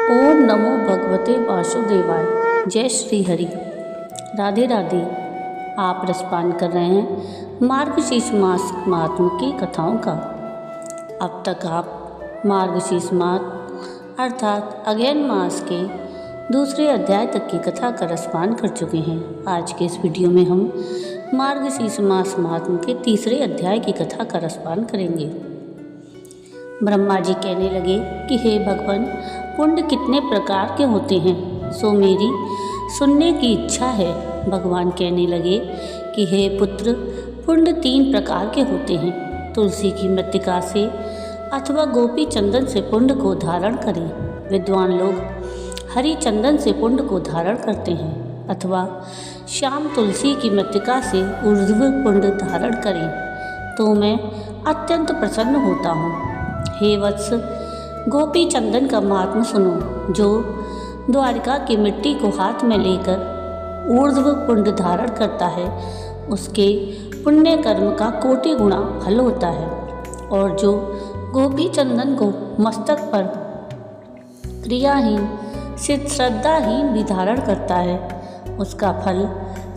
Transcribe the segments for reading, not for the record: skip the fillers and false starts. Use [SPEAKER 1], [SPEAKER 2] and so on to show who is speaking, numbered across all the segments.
[SPEAKER 1] ओम नमो भगवते वासुदेवाय। जय श्री हरि। राधे राधे। आप रसपान कर रहे हैं मार्गशीर्ष मास महात्म की कथाओं का। अब तक आप मार्गशीर्ष मास अर्थात अगहन मास के दूसरे अध्याय तक की कथा का रसपान कर चुके हैं। आज के इस वीडियो में हम मार्गशीर्ष मास महात्म के तीसरे अध्याय की कथा का रसपान करेंगे। ब्रह्मा जी कहने लगे कि हे भगवान, पुण्य कितने प्रकार के होते हैं, सो मेरी सुनने की इच्छा है। भगवान कहने लगे कि हे पुत्र, पुण्य 3 प्रकार के होते हैं। तुलसी की मृत्तिका से अथवा गोपी चंदन से पुण्य को धारण करें। विद्वान लोग हरि चंदन से पुण्य को धारण करते हैं अथवा श्याम तुलसी की मृत्तिका से ऊर्ध्व पुण्य धारण करें, तो मैं अत्यंत प्रसन्न होता हूँ। हे वत्स, गोपी चंदन का महात्म सुनो। जो द्वारिका की मिट्टी को हाथ में लेकर ऊर्ध्व पुण्य धारण करता है, उसके पुण्य कर्म का कोटि गुणा फल होता है। और जो गोपी चंदन को मस्तक पर क्रियाहीन श्रद्धाहीन भी धारण करता है, उसका फल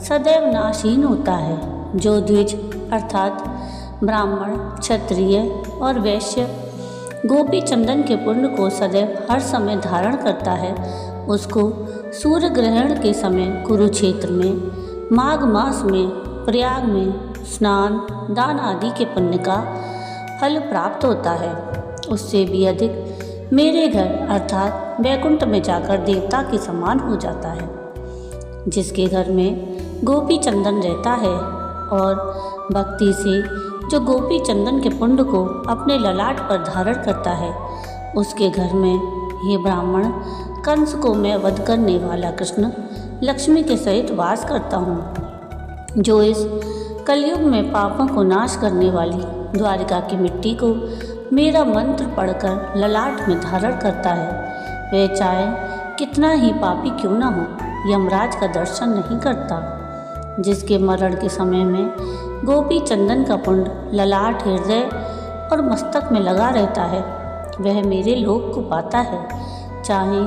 [SPEAKER 1] सदैव नाशहीन होता है। जो द्विज अर्थात ब्राह्मण, क्षत्रिय और वैश्य गोपी चंदन के पुण्य को सदैव हर समय धारण करता है, उसको सूर्य ग्रहण के समय कुरुक्षेत्र में, माघ मास में प्रयाग में स्नान दान आदि के पुण्य का फल प्राप्त होता है। उससे भी अधिक मेरे घर अर्थात वैकुंठ में जाकर देवता के समान हो जाता है। जिसके घर में गोपी चंदन रहता है और भक्ति से जो गोपी चंदन के पुण्य को अपने ललाट पर धारण करता है, उसके घर में ये ब्राह्मण कंस को मैं वध करने वाला कृष्ण लक्ष्मी के सहित वास करता हूँ। जो इस कलयुग में पापों को नाश करने वाली द्वारिका की मिट्टी को मेरा मंत्र पढ़कर ललाट में धारण करता है, वह चाहे कितना ही पापी क्यों न हो, यमराज का दर्शन नहीं करता। जिसके मरण के समय में गोपी चंदन का पुण्य ललाट, हृदय और मस्तक में लगा रहता है, वह मेरे लोक को पाता है। चाहे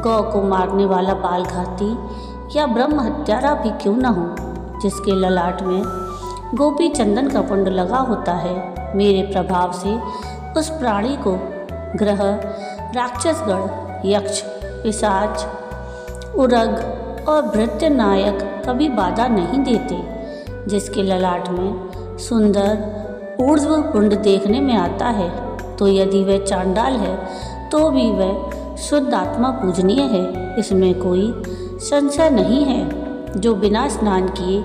[SPEAKER 1] गौ को मारने वाला बालघाती या ब्रह्म हत्यारा भी क्यों न हो, जिसके ललाट में गोपी चंदन का पुण्य लगा होता है, मेरे प्रभाव से उस प्राणी को ग्रह, राक्षसगण, यक्ष, पिशाच, उरग और भृत्य नायक कभी बाधा नहीं देते। जिसके ललाट में सुंदर ऊर्ध्व पुण्य देखने में आता है, तो यदि वह चांडाल है तो भी वह शुद्ध आत्मा पूजनीय है, इसमें कोई संशय नहीं है। जो बिना स्नान किए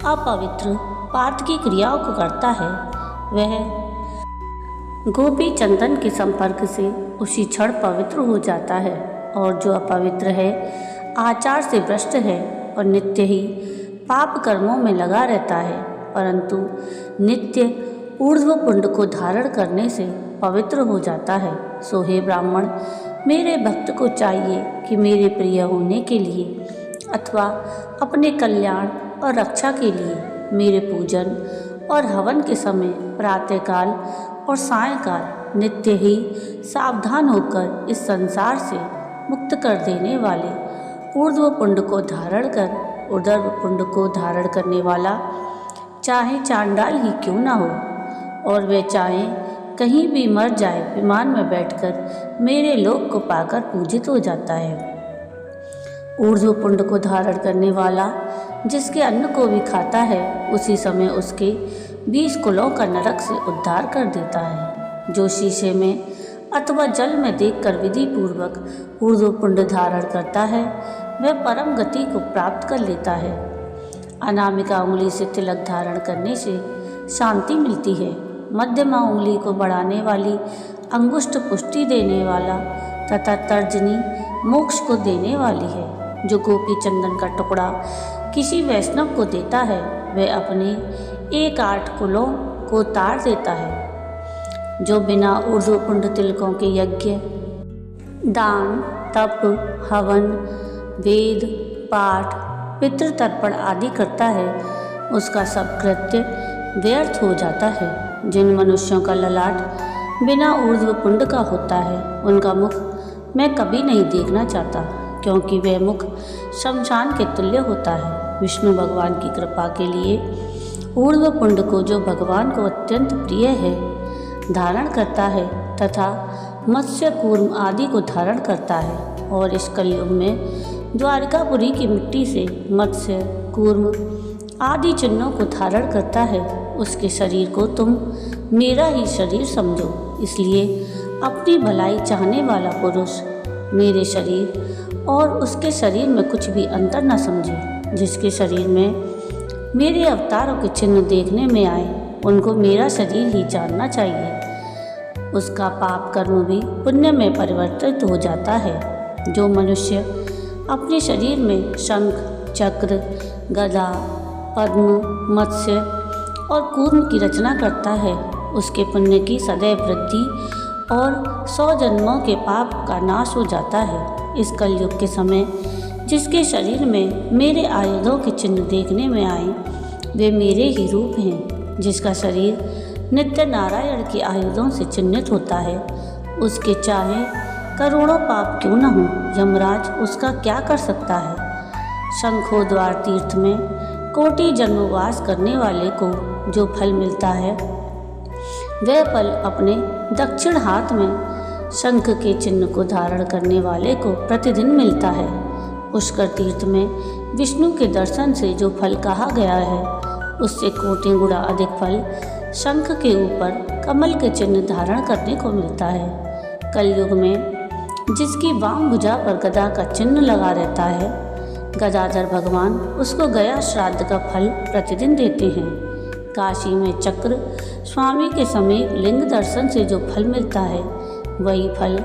[SPEAKER 1] अपवित्र पात की क्रियाओं को करता है, वह गोपी चंदन के संपर्क से उसी क्षण पवित्र हो जाता है। और जो अपवित्र है, आचार से भ्रष्ट है और नित्य ही पाप कर्मों में लगा रहता है, परंतु नित्य ऊर्ध्व पुण्य को धारण करने से पवित्र हो जाता है। सो हे ब्राह्मण, मेरे भक्त को चाहिए कि मेरे प्रिय होने के लिए अथवा अपने कल्याण और रक्षा के लिए मेरे पूजन और हवन के समय प्रातःकाल और सायंकाल नित्य ही सावधान होकर इस संसार से मुक्त कर देने वाले ऊर्ध्व पुण्य को धारण कर ऊर्ध्व पुण्य को धारण करने वाला चाहे चांडाल ही क्यों ना हो, और वे चाहे कहीं भी मर जाए, विमान में बैठकर मेरे लोक को पाकर पूजित हो जाता है। ऊर्ध्व पुण्य को धारण करने वाला जिसके अन्न को भी खाता है, उसी समय उसके 20 कुलों का नरक से उद्धार कर देता है। जो शीशे में अथवा जल में देखकर विधि पूर्वक ऊर्ध्व पुण्य धारण करता है, वह परम गति को प्राप्त कर लेता है। अनामिका उंगली से तिलक धारण करने से शांति मिलती है। मध्यमा उंगली को बढ़ाने वाली अंगुष्ठ पुष्टि देने वाला तथा तर्जनी मोक्ष को देने वाली है। जो गोपी चंदन का टुकड़ा किसी वैष्णव को देता है, वह अपने 1-8 कुलों को तार देता है। जो बिना ऊर्ध्व पुण्य तिलकों के यज्ञ, दान, तप, हवन, वेद पाठ, पितृतर्पण आदि करता है, उसका सब कृत्य व्यर्थ हो जाता है। जिन मनुष्यों का ललाट बिना ऊर्ध्व पुण्य का होता है, उनका मुख मैं कभी नहीं देखना चाहता, क्योंकि वह मुख शमशान के तुल्य होता है। विष्णु भगवान की कृपा के लिए ऊर्ध्व पुंड को, जो भगवान को अत्यंत प्रिय है, धारण करता है तथा मत्स्य कूर्म आदि को धारण करता है। और इस कलयुग में द्वारिकापुरी की मिट्टी से मत्स्य कूर्म आदि चिन्हों को धारण करता है। उसके शरीर को तुम मेरा ही शरीर समझो। इसलिए अपनी भलाई चाहने वाला पुरुष मेरे शरीर और उसके शरीर में कुछ भी अंतर न समझे। जिसके शरीर में मेरे अवतारों के चिन्ह देखने में आए, उनको मेरा शरीर ही जानना चाहिए। उसका पाप कर्म भी पुण्य में परिवर्तित हो जाता है। जो मनुष्य अपने शरीर में शंख, चक्र, गदा, पद्म, मत्स्य और कूर्म की रचना करता है, उसके पुण्य की सदैव वृद्धि और 100 जन्मों के पाप का नाश हो जाता है। इस कलयुग के समय जिसके शरीर में मेरे आयुधों के चिन्ह देखने में आए, वे मेरे ही रूप हैं। जिसका शरीर नित्य नारायण के आयुधों से चिन्हित होता है, उसके चाहे करोड़ों पाप क्यों न हो, यमराज उसका क्या कर सकता है। शंखोद्वार तीर्थ में कोटि जन्मवास करने वाले को जो फल मिलता है, वह फल अपने दक्षिण हाथ में शंख के चिन्ह को धारण करने वाले को प्रतिदिन मिलता है। पुष्कर तीर्थ में विष्णु के दर्शन से जो फल कहा गया है, उससे कोटि गुणा अधिक फल शंख के ऊपर कमल के चिन्ह धारण करने को मिलता है। कलयुग में जिसकी वाम भुजा पर गदा का चिन्ह लगा रहता है, गदाधर भगवान उसको गया श्राद्ध का फल प्रतिदिन देते हैं। काशी में चक्र स्वामी के समीप लिंग दर्शन से जो फल मिलता है, वही फल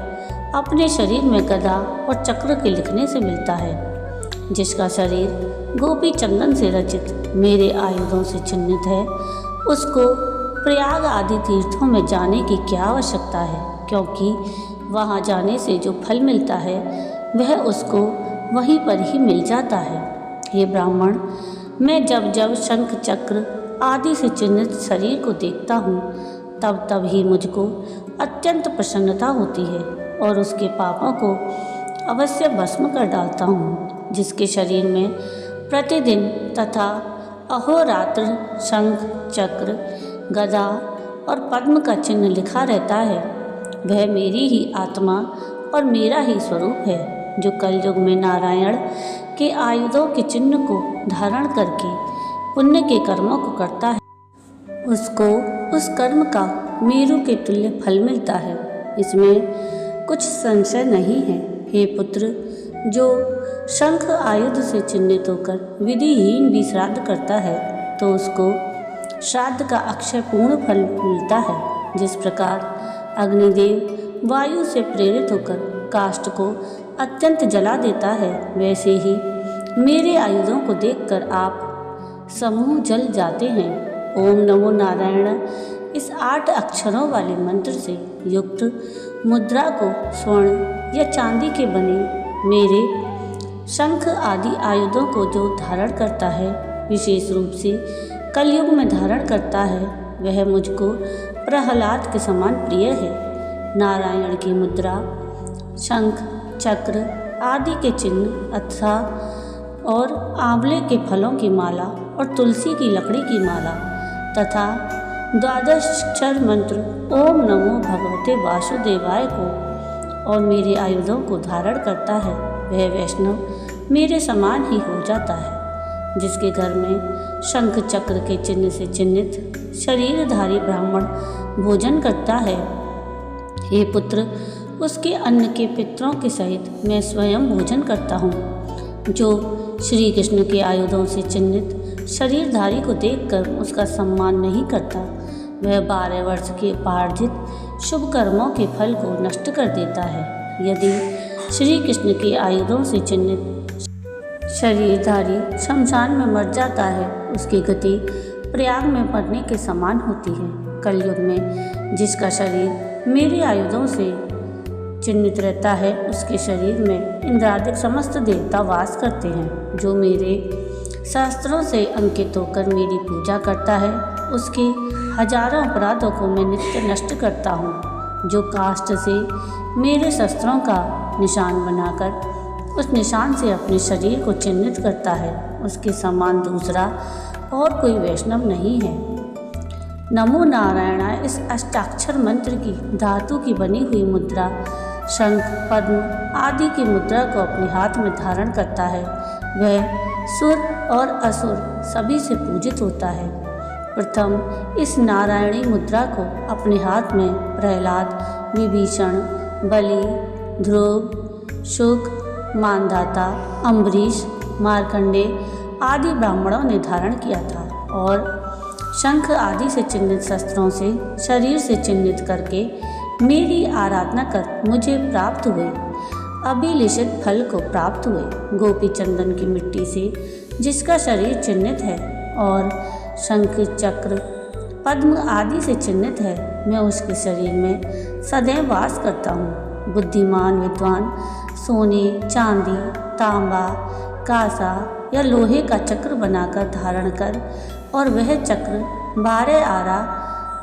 [SPEAKER 1] अपने शरीर में गदा और चक्र के लिखने से मिलता है। जिसका शरीर गोपी चंदन से रचित मेरे आयुधों से चिन्हित है, उसको प्रयाग आदि तीर्थों में जाने की क्या आवश्यकता है, क्योंकि वहाँ जाने से जो फल मिलता है वह उसको वहीं पर ही मिल जाता है। हे ब्राह्मण, मैं जब जब शंख चक्र आदि से चिन्हित शरीर को देखता हूँ, तब तब ही मुझको अत्यंत प्रसन्नता होती है और उसके पापों को अवश्य भस्म कर डालता हूँ। जिसके शरीर में प्रतिदिन तथा अहोरात्र शंख, चक्र, गदा और पद्म का चिन्ह लिखा रहता है, वह मेरी ही आत्मा और मेरा ही स्वरूप है। जो कलयुग में नारायण के आयुधों के चिन्ह को धारण करके पुण्य के कर्मों को करता है, उसको उस कर्म का मेरु के तुल्य फल मिलता है। इसमें कुछ संशय नहीं है। हे पुत्र, जो शंख आयुध से चिन्हित होकर विधिहीन भी श्राद्ध करता है, तो उसको श्राद्ध का अक्षय पूर्ण फल मिलता है। जिस प्रकार अग्निदेव वायु से प्रेरित होकर काष्ठ को अत्यंत जला देता है, वैसे ही मेरे आयुधों को देखकर आप समूह जल जाते हैं। ओम नमो नारायण इस 8 अक्षरों वाले मंत्र से युक्त मुद्रा को स्वर्ण या चांदी के बने मेरे शंख आदि आयुधों को जो धारण करता है, विशेष रूप से कलयुग में धारण करता है, वह मुझको प्रहलाद के समान प्रिय है। नारायण की मुद्रा, शंख, चक्र आदि के चिन्ह अथा और आंवले के फलों की माला और तुलसी की लकड़ी की माला तथा 12 अक्षर मंत्र ओम नमो भगवते वासुदेवाय को और मेरे आयुधों को धारण करता है, वह वैष्णव मेरे समान ही हो जाता है। जिसके घर में शंख चक्र के चिन्ह से चिन्हित शरीरधारी ब्राह्मण भोजन करता है, हे पुत्र, उसके अन्न के पितरों के सहित मैं स्वयं भोजन करता हूँ। जो श्री कृष्ण के आयुधों से चिन्हित शरीरधारी को देखकर उसका सम्मान नहीं करता, वह 12 वर्ष के उपार्जित शुभ कर्मों के फल को नष्ट कर देता है। यदि श्री कृष्ण के आयुधों से चिन्हित शरीरधारी शमशान में मर जाता है, उसकी गति प्रयाग में मरने के समान होती है। कलयुग में जिसका शरीर मेरे आयुधों से चिन्हित रहता है, उसके शरीर में इंद्रादिक समस्त देवता वास करते हैं। जो मेरे शास्त्रों से अंकित होकर मेरी पूजा करता है, उसके हजारों अपराधों को मैं नित्य नष्ट करता हूँ। जो काष्ठ से मेरे शस्त्रों का निशान बनाकर उस निशान से अपने शरीर को चिन्हित करता है, उसके समान दूसरा और कोई वैष्णव नहीं है। नमो नारायणाय इस अष्टाक्षर मंत्र की धातु की बनी हुई मुद्रा शंख, पद्म आदि की मुद्रा को अपने हाथ में धारण करता है। वह सुर और असुर सभी से पूजित होता है। प्रथम इस नारायणी मुद्रा को अपने हाथ में प्रहलाद, विभीषण, बलि, ध्रुव, शुक, मानधाता, अम्बरीश, मार्कंडेय आदि ब्राह्मणों ने धारण किया था और शंख आदि से चिन्हित शस्त्रों से शरीर से चिन्हित करके मेरी आराधना कर मुझे प्राप्त हुए अभिलिषित फल को प्राप्त हुए। गोपी चंदन की मिट्टी से जिसका शरीर चिन्हित है और शंख, चक्र, पद्म आदि से चिन्हित है, मैं उसके शरीर में सदैव वास करता हूँ। बुद्धिमान विद्वान सोने, चांदी, तांबा, कांसा या लोहे का चक्र बनाकर धारण कर और वह चक्र 12 आरा,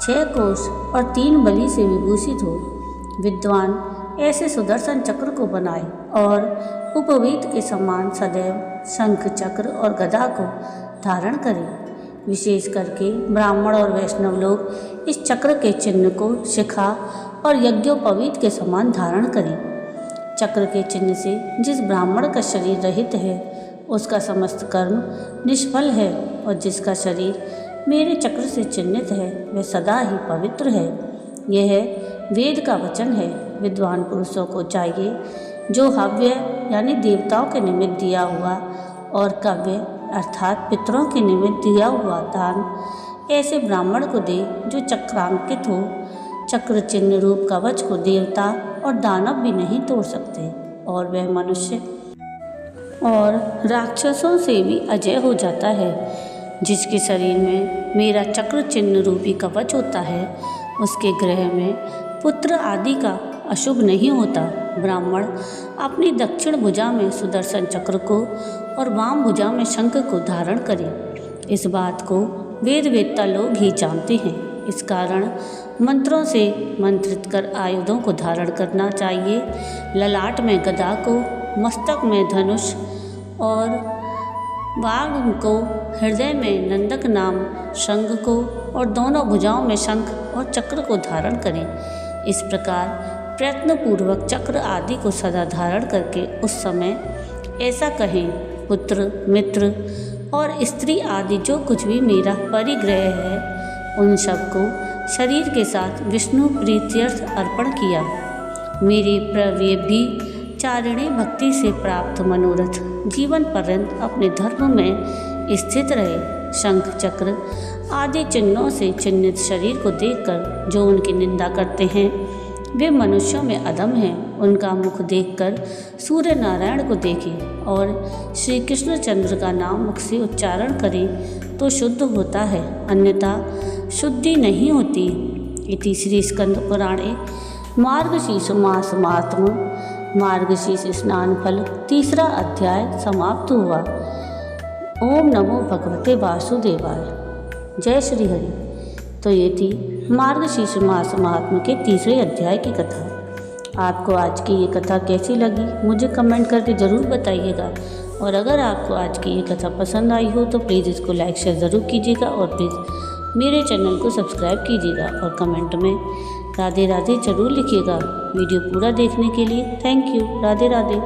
[SPEAKER 1] 6 कोष और 3 बलि से विभूषित हो। विद्वान ऐसे सुदर्शन चक्र को बनाए और उपवीत के समान सदैव शंख, चक्र और गदा को धारण करे। विशेष करके ब्राह्मण और वैष्णव लोग इस चक्र के चिन्ह को शिखा और यज्ञोपवीत के समान धारण करें। चक्र के चिन्ह से जिस ब्राह्मण का शरीर रहित है उसका समस्त कर्म निष्फल है और जिसका शरीर मेरे चक्र से चिन्हित है वह सदा ही पवित्र है। यह वेद का वचन है। विद्वान पुरुषों को चाहिए जो हव्य यानी देवताओं के निमित्त दिया हुआ और कव्य अर्थात पितरों के निमित्त दिया हुआ दान ऐसे ब्राह्मण को दे जो चक्रांकित हो। चक्र चिन्ह रूप कवच को देवता और दानव भी नहीं तोड़ सकते और वह मनुष्य और राक्षसों से भी अजय हो जाता है। जिसके शरीर में मेरा चक्र चिन्ह रूपी कवच होता है उसके ग्रह में पुत्र आदि का अशुभ नहीं होता। ब्राह्मण अपनी दक्षिण भुजा में सुदर्शन चक्र को और वाम भुजा में शंख को धारण करे। इस बात को वेद वेत्ता लोग ही जानते हैं। इस कारण मंत्रों से मंत्रित कर आयुधों को धारण करना चाहिए। ललाट में गदा को, मस्तक में धनुष और वाग को, हृदय में नंदक नाम शंख को और दोनों भुजाओं में शंख और चक्र को धारण करें। इस प्रकार प्रयत्नपूर्वक चक्र आदि को सदा धारण करके उस समय ऐसा कहें, पुत्र, मित्र और स्त्री आदि जो कुछ भी मेरा परिग्रह है उन सबको शरीर के साथ विष्णु प्रीत्यर्थ अर्पण किया। मेरी प्रवेभी चारिणी भक्ति से प्राप्त मनोरथ जीवन पर्यंत अपने धर्म में स्थित रहे। शंख, चक्र आदि चिन्हों से चिन्हित शरीर को देखकर जो उनकी निंदा करते हैं वे मनुष्यों में अधम हैं। उनका मुख देखकर सूर्य नारायण को देखें और श्री कृष्णचंद्र का नाम मुख से उच्चारण करें तो शुद्ध होता है, अन्यथा शुद्धि नहीं होती। इति श्री स्कंद पुराणे मार्गशीर्ष मास महात्म मार्गशीर्ष स्नान फल 3 अध्याय समाप्त हुआ। ओम नमो भगवते वासुदेवाय। जय श्री हरि। तो ये थी मार्गशीर्ष मास महात्म के 3 अध्याय की कथा। आपको आज की ये कथा कैसी लगी मुझे कमेंट करके ज़रूर बताइएगा और अगर आपको आज की ये कथा पसंद आई हो तो प्लीज़ इसको लाइक शेयर ज़रूर कीजिएगा और प्लीज़ मेरे चैनल को सब्सक्राइब कीजिएगा और कमेंट में राधे राधे ज़रूर लिखिएगा। वीडियो पूरा देखने के लिए थैंक यू। राधे राधे।